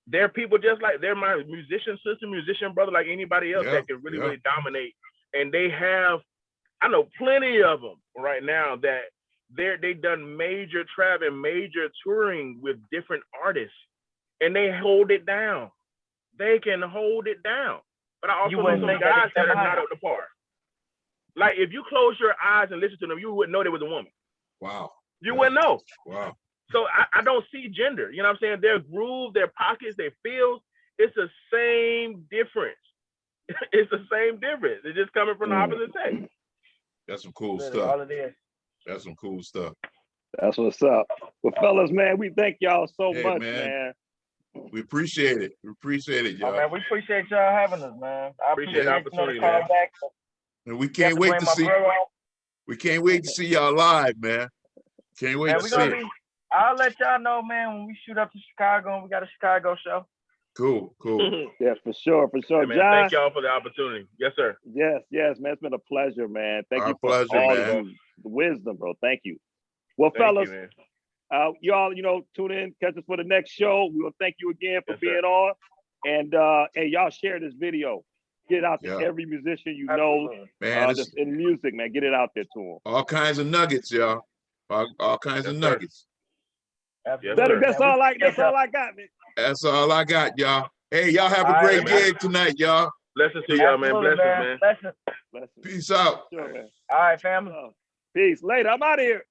There are people just like, they're my musician sister, musician brother, like anybody else that can really, really dominate. And they have, I know plenty of them right now that they've done major traveling, major touring with different artists, and they hold it down. They can hold it down. But I also know some guys that are not up to par. Like, if you close your eyes and listen to them, you wouldn't know there was a woman. Wow. You wouldn't know. Wow. So I don't see gender. You know what I'm saying? Their groove, their pockets, their feels, it's the same difference. It's the same difference. It's just coming from the opposite sex. That's some cool stuff. All it is. That's some cool stuff. That's what's up. Well, fellas, man, we thank y'all so much, man. We appreciate it. We appreciate it, y'all. Oh, man, we appreciate y'all having us, man. I appreciate the opportunity, man. And we can't wait to see. We can't wait to see y'all live, man. Can't wait to see it. I'll let y'all know, man, when we shoot up to Chicago and we got a Chicago show. Cool. Yeah, for sure. Hey, man, John, thank y'all for the opportunity. Yes, sir. Yes, man. It's been a pleasure, man. Thank you for pleasure, all man. the wisdom, bro. Thank you. Well, fellas, y'all, you know, tune in, catch us for the next show. We will thank you again for being on. And hey, y'all share this video. Get it out to every musician you know, man, that's in music, man. Get it out there to them. All kinds of nuggets, y'all. All kinds of nuggets. Cedric, that's all I got, man. That's all I got, y'all. Hey, y'all have a great gig tonight, y'all. Blessings to y'all, man. Blessings, man. Peace out. Sure, man. All right, family. Peace. Later. I'm out of here.